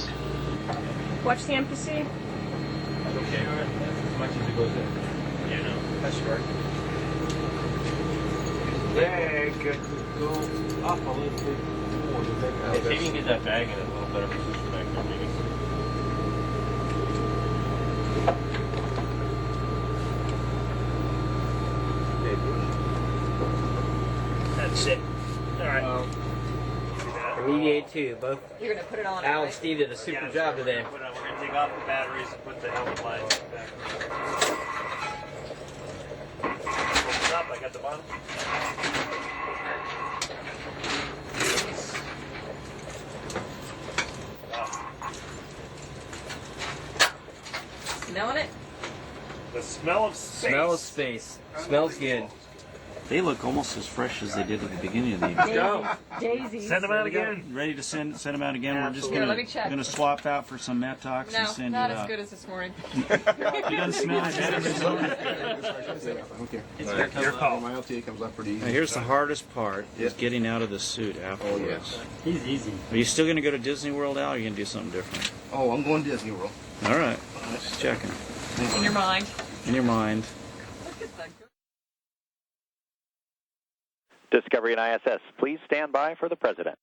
space. Watch the NPC. Okay. That's as much as it goes in. Yeah, no. That's short. Leg could go up a little bit more. If you can get that bag in a little better position back there, maybe. That's it. All right. Remediate 2. Both You're going to put it on. Al and Steve did a super job today. We're going to take off the batteries and put the helmet lines back. Open up. I got the bottom. Smelling it? The smell of space. Smell of space. Smells good. They look almost as fresh as they did at the beginning of the evening. Daisies. Send them out again. Ready to send them out again. We're just Here, let me check. gonna swap out for some Mattox and No, send not you as out. good as this morning. It doesn't smell as bad as Okay. Your call. My LTA comes up pretty easy. Now here's the hardest part: is getting out of the suit afterwards. He's easy. Are you still gonna go to Disney World, Al? Or are you gonna do something different? Oh, I'm going to Disney World. All right, just checking. In your mind. In your mind. Look at that. Discovery and ISS, please stand by for the President.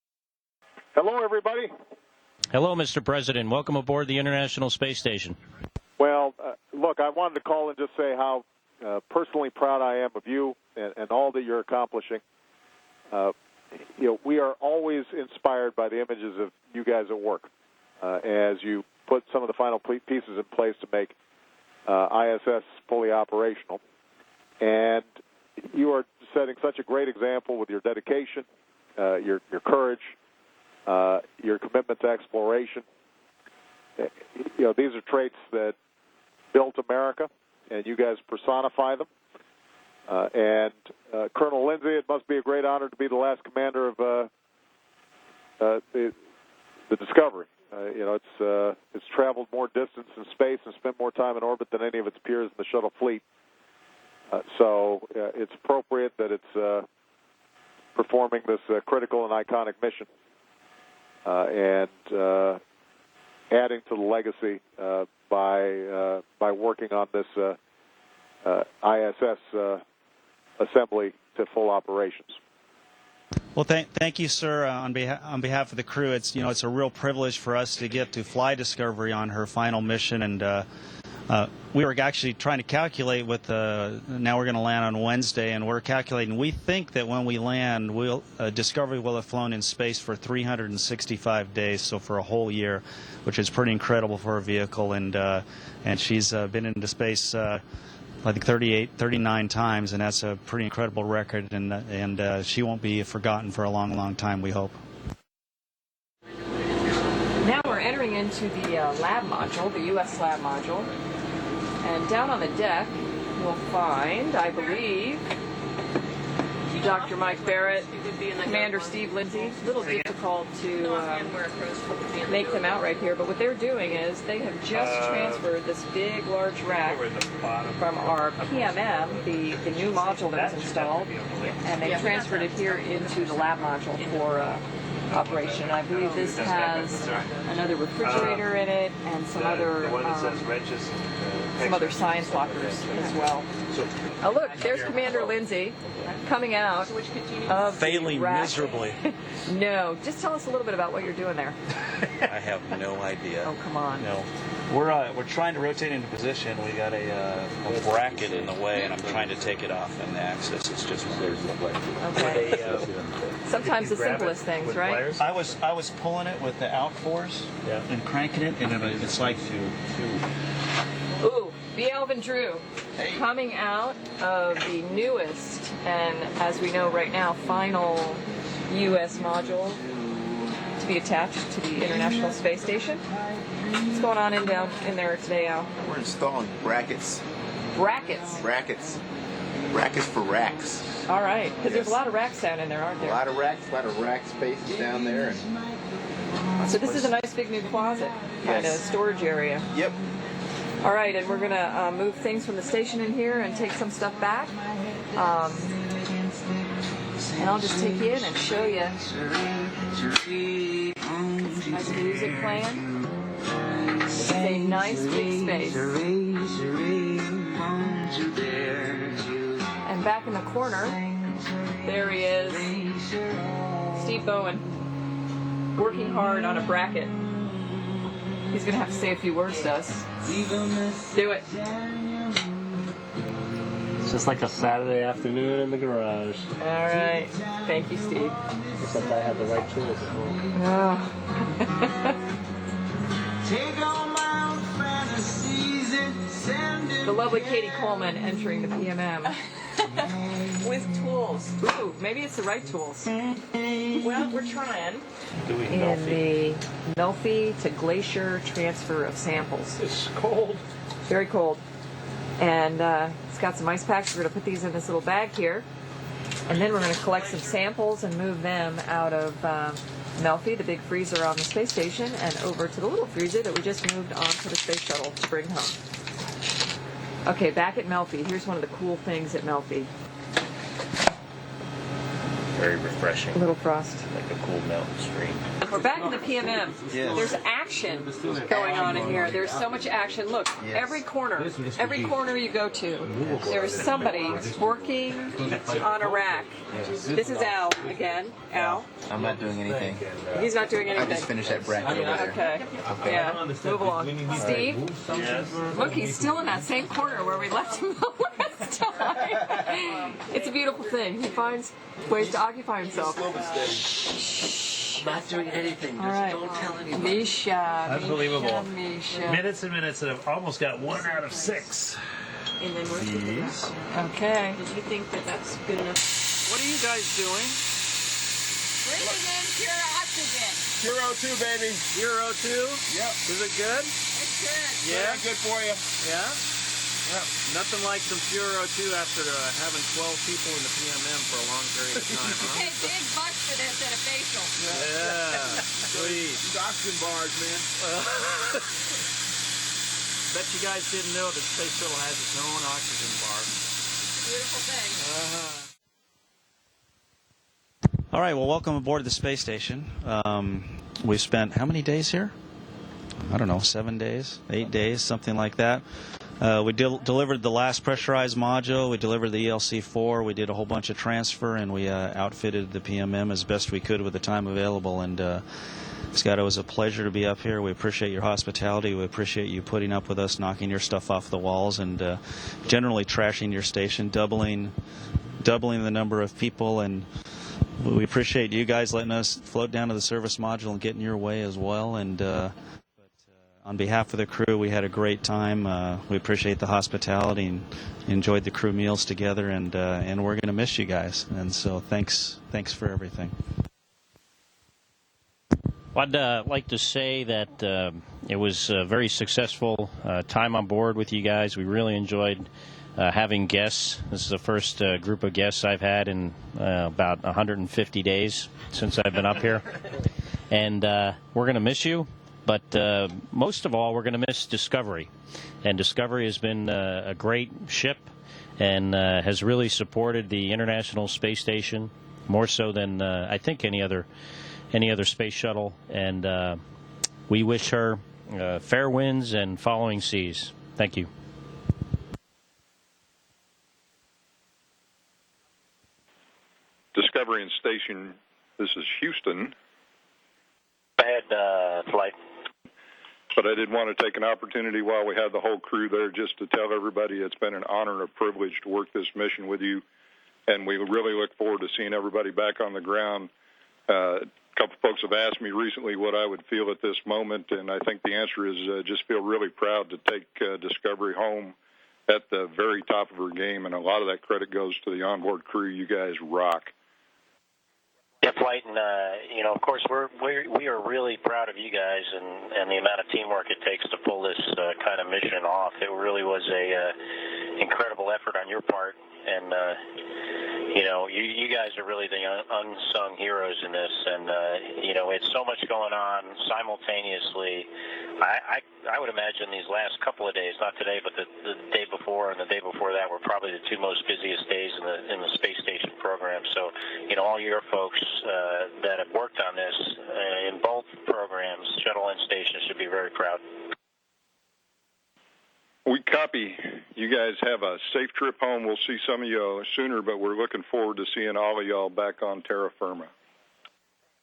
Hello, everybody. Hello, Mr. President. Welcome aboard the International Space Station. Well, look, I wanted to call and just say how personally proud I am of you and all that you're accomplishing. We are always inspired by the images of you guys at work as you put some of the final pieces in place to make ISS fully operational. And you are setting such a great example with your dedication, your courage, your commitment to exploration. These are traits that built America, and you guys personify them. And Colonel Lindsay, it must be a great honor to be the last commander of the Discovery. It's traveled more distance in space and spent more time in orbit than any of its peers in the shuttle fleet. So it's appropriate that it's performing this critical and iconic mission and adding to the legacy by working on this ISS assembly to full operations. Well, thank you, sir. On behalf of the crew, it's a real privilege for us to get to fly Discovery on her final mission, and we were actually trying to calculate with now we're going to land on Wednesday, and we're calculating. We think that when we land, Discovery will have flown in space for 365 days, so for a whole year, which is pretty incredible for a vehicle. And she's been into space, I think 39 times, and that's a pretty incredible record. And she won't be forgotten for a long, long time, we hope. Now we're entering into the lab module, the U.S. lab module. And down on the deck, you'll find, I believe, Dr. Mike Barrett, Commander Steve Lindsay. A little difficult to make them out right here, but what they're doing is they have just transferred this big, large rack from our PMM, the new module that was installed, and they transferred it here into the lab module for operation. I believe this has another refrigerator in it and some other science lockers as well. Oh, look, there's Commander Lindsay coming out of Failing the rack. miserably. No, just tell us a little bit about what you're doing there. I have no idea. Oh, come on. No. We're trying to rotate into position. We got a bracket in the way, and I'm trying to take it off, and the axis is just Okay. Sometimes the simplest things, right? I was pulling it with the out force and cranking it, and it's like Ooh, B. Alvin Drew coming out of the newest and, as we know right now, final U.S. module to be attached to the International Space Station. What's going on down in there today, Al? We're installing brackets. Brackets. Brackets. Brackets for racks. All right, because there's a lot of racks down in there, aren't there? A lot of rack spaces down there. And so this is a nice big new closet, kind of storage area. Yep. All right, and we're going to move things from the station in here and take some stuff back. And I'll just take you in and show you. It's Nice music playing. This is a nice big space. And back in the corner, there he is, Steve Bowen, working hard on a bracket. He's going to have to say a few words to us. Do it. It's just like a Saturday afternoon in the garage. All right. Thank you, Steve. Except I have the right tools at home. Oh. The lovely Katie Coleman entering the PMM. With tools. Ooh, maybe it's the right tools. Well, we're trying. In the Melfi to Glacier transfer of samples. It's cold. Very cold. And it's got some ice packs. We're going to put these in this little bag here. And then we're going to collect some samples and move them out of Melfi, the big freezer on the space station, and over to the little freezer that we just moved onto the space shuttle to bring home. Okay, back at Melfi. Here's one of the cool things at Melfi. Very refreshing. A little frost. Like a cool mountain stream. We're back in the PMM. Yes. There's action going on in here. There's so much action. Look, every corner you go to, there's somebody working on a rack. This is Al again. Al. I'm not doing anything. He's not doing I just anything. finished that bracket over there. Okay. Yeah. Move along. Steve. Look, he's still in that same corner where we left him the last time. It's a beautiful thing. He finds ways to occupy himself. Not doing anything. All right. Don't tell anyone. Misha. Unbelievable. Misha. Minutes and minutes, and I've almost got 1 out of 6. And then where's the Okay. Did you think that that's good enough? What are you guys doing? Breathing in pure oxygen. Pure O2, baby. Pure O2? Yep. Is it good? It's good. Yeah. Good for you. Yeah? Yep. Nothing like some pure O2 after having 12 people in the PMM for a long period of time, huh? Hey, big bucks for this at a facial. Yeah. Sweet. These oxygen bars, man. Bet you guys didn't know that Space Shuttle has its own oxygen bar. Beautiful thing. All right, well, welcome aboard the space station. We've spent how many days here? I don't know, 7 days, 8 days, something like that. We delivered the last pressurized module. We delivered the ELC-4. We did a whole bunch of transfer, and we outfitted the PMM as best we could with the time available. And Scott, it was a pleasure to be up here. We appreciate your hospitality. We appreciate you putting up with us, knocking your stuff off the walls, and generally trashing your station, doubling the number of people. And we appreciate you guys letting us float down to the service module and get in your way as well. And on behalf of the crew, we had a great time. We appreciate the hospitality and enjoyed the crew meals together. And we're going to miss you guys. And so thanks for everything. Well, I'd like to say that it was a very successful time on board with you guys. We really enjoyed having guests. This is the first group of guests I've had in about 150 days since I've been up here. And we're going to miss you, but most of all, we're going to miss Discovery. And Discovery has been a great ship and has really supported the International Space Station more so than I think any other space shuttle, and we wish her fair winds and following seas. Thank you. Discovery and Station, this is Houston. I had flight. But I did want to take an opportunity while we had the whole crew there just to tell everybody it's been an honor and a privilege to work this mission with you, and we really look forward to seeing everybody back on the ground. A couple folks have asked me recently what I would feel at this moment, and I think the answer is just feel really proud to take Discovery home at the very top of her game, and a lot of that credit goes to the onboard crew. You guys rock. Yeah, flight, and of course, we are really proud of you guys and the amount of teamwork it takes to pull this kind of mission off. It really was a incredible effort on your part, and you guys are really the unsung heroes in this, and it's so much going on simultaneously. I would imagine these last couple of days, not today, but the day before and the day before that, were probably the two most busiest days in the space station program. So, all your folks that have worked on this in both programs, shuttle and station, should be very proud. We copy. You guys have a safe trip home. We'll see some of you sooner, but we're looking forward to seeing all of y'all back on terra firma.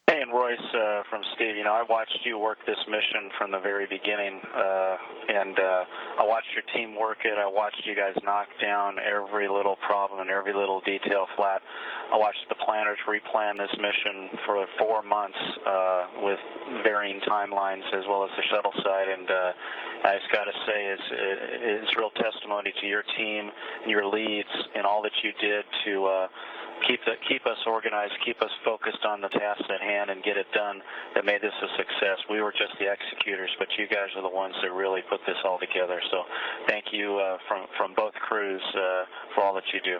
Hey, and Royce from Steve, I watched you work this mission from the very beginning, and I watched your team work it. I watched you guys knock down every little problem and every little detail flat. I watched the planners replan this mission for 4 months with varying timelines as well as the shuttle side, and I just got to say it's real testimony to your team and your leads and all that you did to keep us organized, keep us focused on the tasks at hand and get it done that made this a success. We were just the executors, but you guys are the ones that really put this all together. So thank you from both crews for all that you do.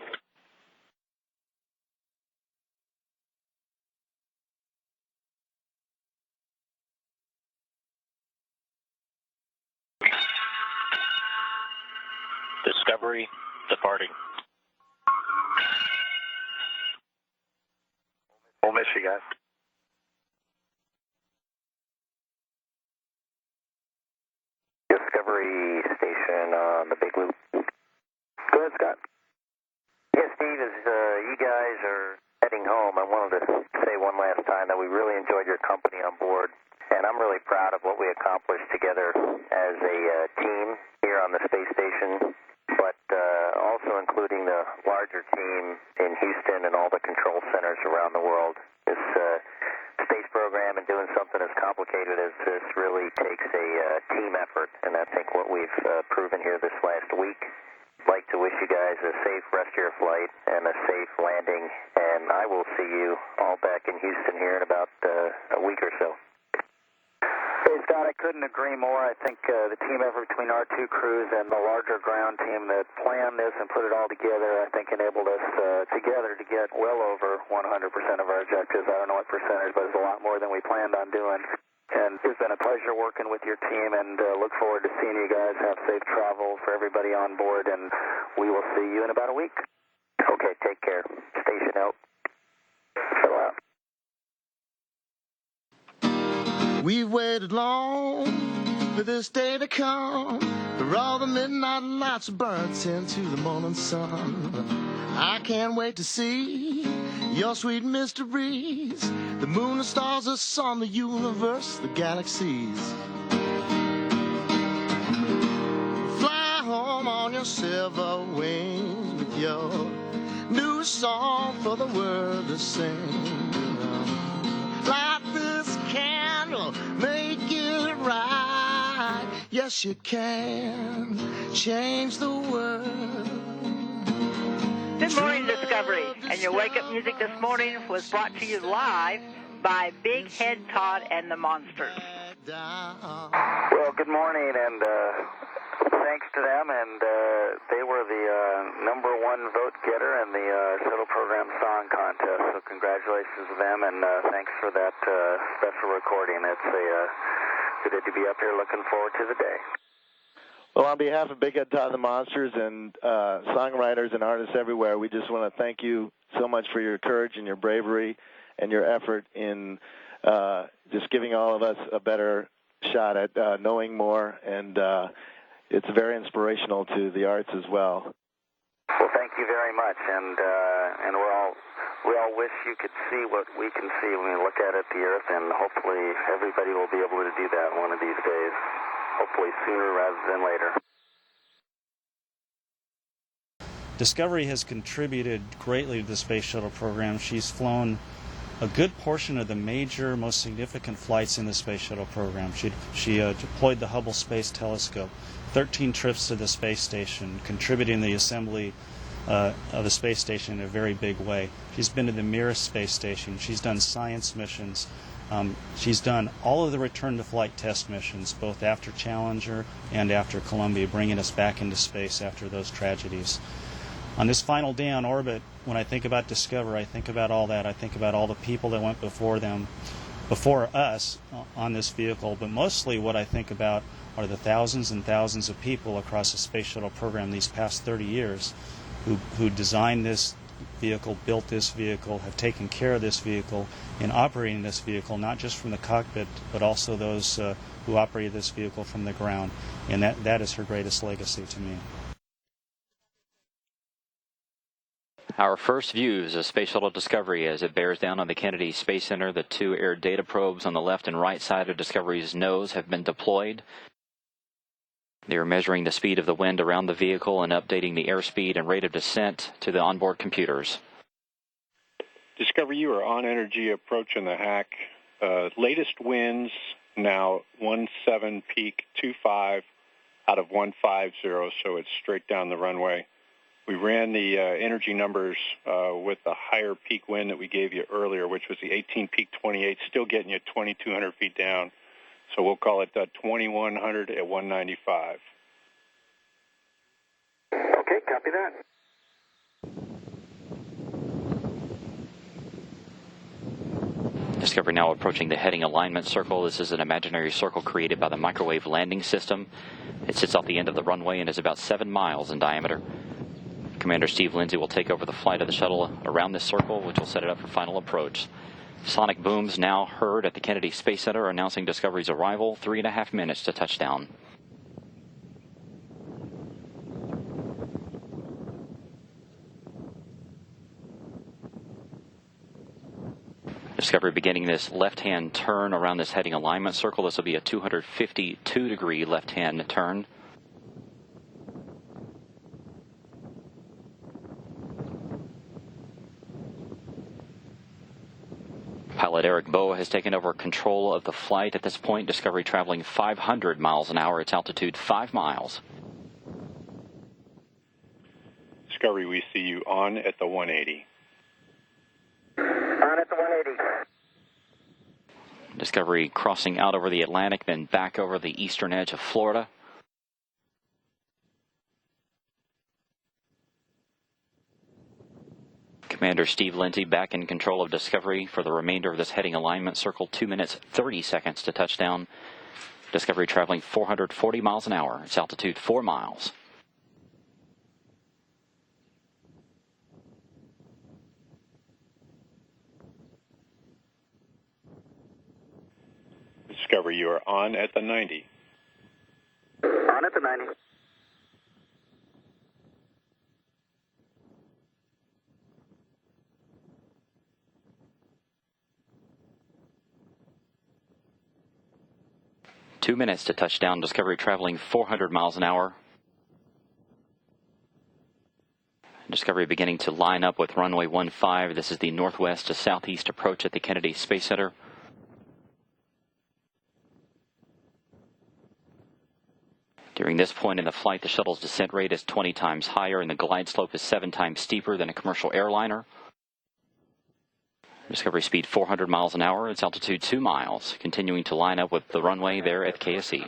Discovery departing. We'll miss you guys. Discovery station on the big loop. Go ahead, Scott. Yes, Steve, as you guys are heading home, I wanted to say one last time that we really enjoyed your company on board, and I'm really proud of what we accomplished together as a team here on the space station, but also including the larger team in Houston and all the control centers around the world. This space program and doing something as complicated as this really takes a team effort, and I think what we've proven here this last week. I'd like to wish you guys a safe rest of your flight and a safe landing, and I will see you all back in Houston here in about a week or so. Hey, Scott, I couldn't agree more. I think the team effort between our two crews and the larger ground team that planned this and put it all together, I think enabled us together to get well over 100% of our objectives. I don't know what percentage, but it's a lot more than we planned on doing. And it's been a pleasure working with your team, and look forward to seeing you guys. Have safe travel for everybody on board, and we will see you in about a week. Okay, take care. Station out. Fill out. We've waited long for this day to come, for all the midnight lights burnt into the morning sun. I can't wait to see your sweet mysteries, the moon, the stars, the sun, the universe, the galaxies. Fly home on your silver wings with your new song for the world to sing. Light this candle, make it right. Yes, you can change the world. Good morning, Discovery. And your wake-up music this morning was brought to you live by Big Head Todd and the Monsters. Well, good morning, and thanks to them, and they were the #1 vote getter in the shuttle program song contest. So congratulations to them, and thanks for that special recording. It's good to be up here. Looking forward to the day. Well, on behalf of Big Head Todd and the Monsters and songwriters and artists everywhere, we just want to thank you so much for your courage and your bravery and your effort in just giving all of us a better shot at knowing more, and it's very inspirational to the arts as well. Well, thank you very much, and we all wish you could see what we can see when we look at the Earth, and hopefully everybody will be able to do that one of these days. Hopefully sooner rather than later. Discovery has contributed greatly to the Space Shuttle program. She's flown a good portion of the major, most significant flights in the Space Shuttle program. She deployed the Hubble Space Telescope, 13 trips to the space station, contributing to the assembly of the space station in a very big way. She's been to the Mir space station. She's done science missions. She's done all of the return-to-flight test missions, both after Challenger and after Columbia, bringing us back into space after those tragedies. On this final day on orbit, when I think about Discovery, I think about all that. I think about all the people that went before us on this vehicle, but mostly what I think about are the thousands and thousands of people across the Space Shuttle program these past 30 years who designed this vehicle, built this vehicle, have taken care of this vehicle, and operating this vehicle, not just from the cockpit, but also those who operated this vehicle from the ground. And that is her greatest legacy to me. Our first views of Space Shuttle Discovery as it bears down on the Kennedy Space Center. The two air data probes on the left and right side of Discovery's nose have been deployed. They are measuring the speed of the wind around the vehicle and updating the airspeed and rate of descent to the onboard computers. Discovery, you are on energy approaching the hack. Latest winds now 17 peak 25 out of 150, so it's straight down the runway. We ran the energy numbers with the higher peak wind that we gave you earlier, which was the 18 peak 28, still getting you 2,200 feet down. So we'll call it 2,100 at 195. Okay, copy that. Discovery now approaching the heading alignment circle. This is an imaginary circle created by the microwave landing system. It sits off the end of the runway and is about 7 miles in diameter. Commander Steve Lindsay will take over the flight of the shuttle around this circle, which will set it up for final approach. Sonic booms now heard at the Kennedy Space Center announcing Discovery's arrival, 3.5 minutes to touchdown. Discovery beginning this left-hand turn around this heading alignment circle. This will be a 252-degree left-hand turn. Pilot Eric Boa has taken over control of the flight. At this point, Discovery traveling 500 miles an hour. Its altitude 5 miles. Discovery, we see you on at the 180. On at the 180. Discovery crossing out over the Atlantic, then back over the eastern edge of Florida. Commander Steve Lindsay back in control of Discovery for the remainder of this heading alignment circle. 2 minutes, 30 seconds to touchdown. Discovery traveling 440 miles an hour. Its altitude 4 miles. Discovery, you are on at the 90. On at the 90. Two minutes to touchdown. Discovery traveling 400 miles an hour. Discovery beginning to line up with runway 15. This is the northwest to southeast approach at the Kennedy Space Center. During this point in the flight, the shuttle's descent rate is 20 times higher and the glide slope is 7 times steeper than a commercial airliner. Discovery speed 400 miles an hour, its altitude 2 miles, continuing to line up with the runway there at KSE.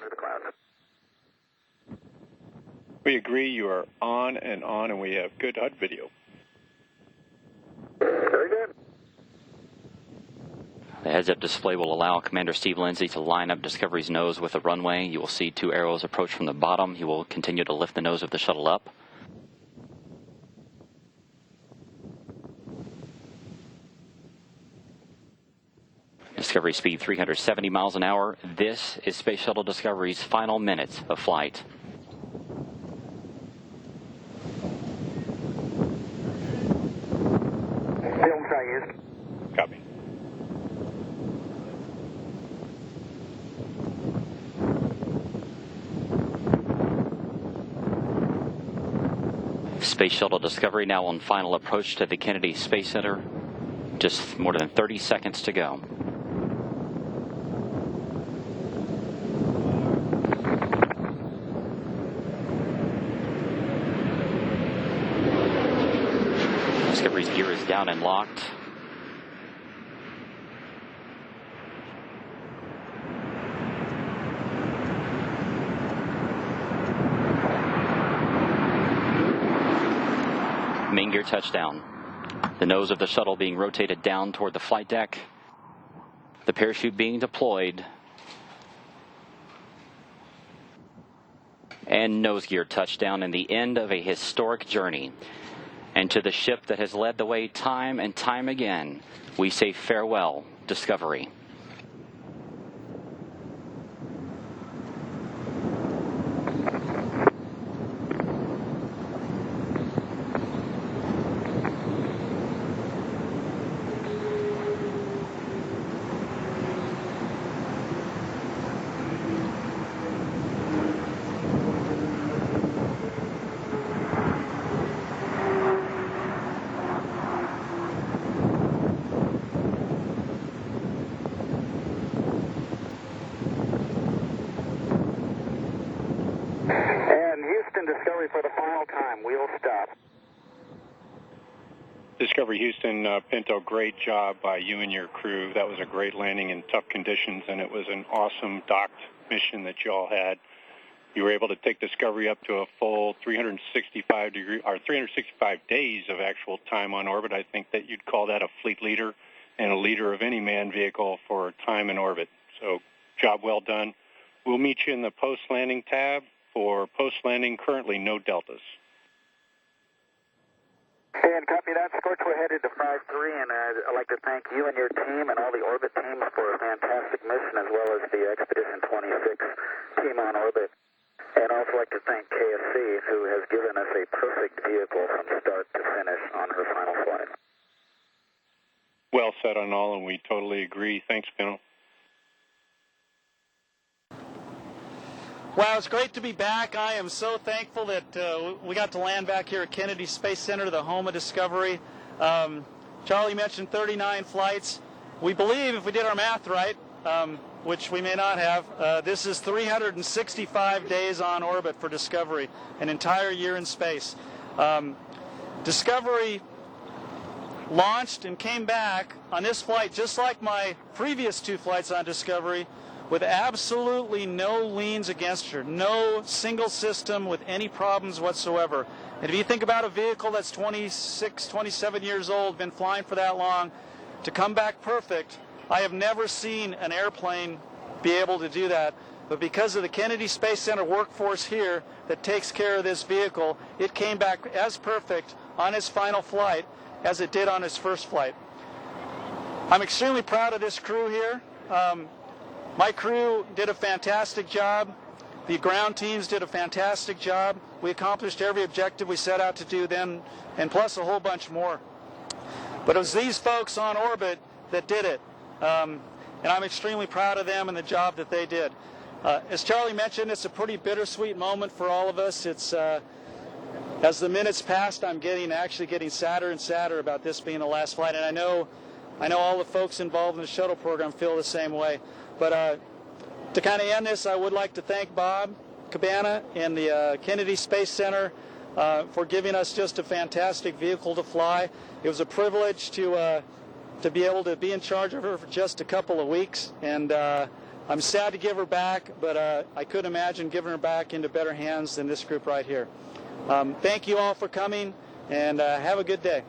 We agree you are on, and we have good HUD video. Very good. The heads-up display will allow Commander Steve Lindsay to line up Discovery's nose with the runway. You will see 2 arrows approach from the bottom. He will continue to lift the nose of the shuttle up. Discovery speed 370 miles an hour. This is Space Shuttle Discovery's final minutes of flight. Film try used. Copy. Space Shuttle Discovery now on final approach to the Kennedy Space Center. Just more than 30 seconds to go. Discovery's gear is down and locked. landing gear touchdown. The nose of the shuttle being rotated down toward the flight deck. The parachute being deployed. And nose gear touchdown, and the end of a historic journey. And to the ship that has led the way time and time again, we say farewell, Discovery. And Houston Discovery for the final time. We'll stop. Discovery Houston, Pinto, great job by you and your crew. That was a great landing in tough conditions, and it was an awesome docked mission that you all had. You were able to take Discovery up to a full 365 days of actual time on orbit. I think that you'd call that a fleet leader and a leader of any manned vehicle for time in orbit. So, job well done. We'll meet you in the post-landing tab. For post-landing, currently no deltas. And copy that. Scorch, we're headed to 5-3, and I'd like to thank you and your team and all the orbit teams for a fantastic mission, as well as the Expedition 26 team on orbit. And I'd also like to thank KSC, who has given us a perfect vehicle from start to finish on her final flight. Well said on all, and we totally agree. Thanks, Pinto. Wow, it's great to be back. I am so thankful that we got to land back here at Kennedy Space Center, the home of Discovery. Charlie mentioned 39 flights. We believe, if we did our math right, which we may not have, this is 365 days on orbit for Discovery, an entire year in space. Discovery launched and came back on this flight, just like my previous two flights on Discovery, with absolutely no leans against her, no single system with any problems whatsoever. And if you think about a vehicle that's 26, 27 years old, been flying for that long, to come back perfect, I have never seen an airplane be able to do that. But because of the Kennedy Space Center workforce here that takes care of this vehicle, it came back as perfect on its final flight as it did on its first flight. I'm extremely proud of this crew here. My crew did a fantastic job. The ground teams did a fantastic job. We accomplished every objective we set out to do then, and plus a whole bunch more. But it was these folks on orbit that did it. And I'm extremely proud of them and the job that they did. As Charlie mentioned, it's a pretty bittersweet moment for all of us. It's as the minutes passed, I'm actually getting sadder and sadder about this being the last flight. And I know all the folks involved in the shuttle program feel the same way. But to kind of end this, I would like to thank Bob Cabana and the Kennedy Space Center for giving us just a fantastic vehicle to fly. It was a privilege to be able to be in charge of her for just a couple of weeks, and I'm sad to give her back, but I couldn't imagine giving her back into better hands than this group right here. Thank you all for coming, and have a good day.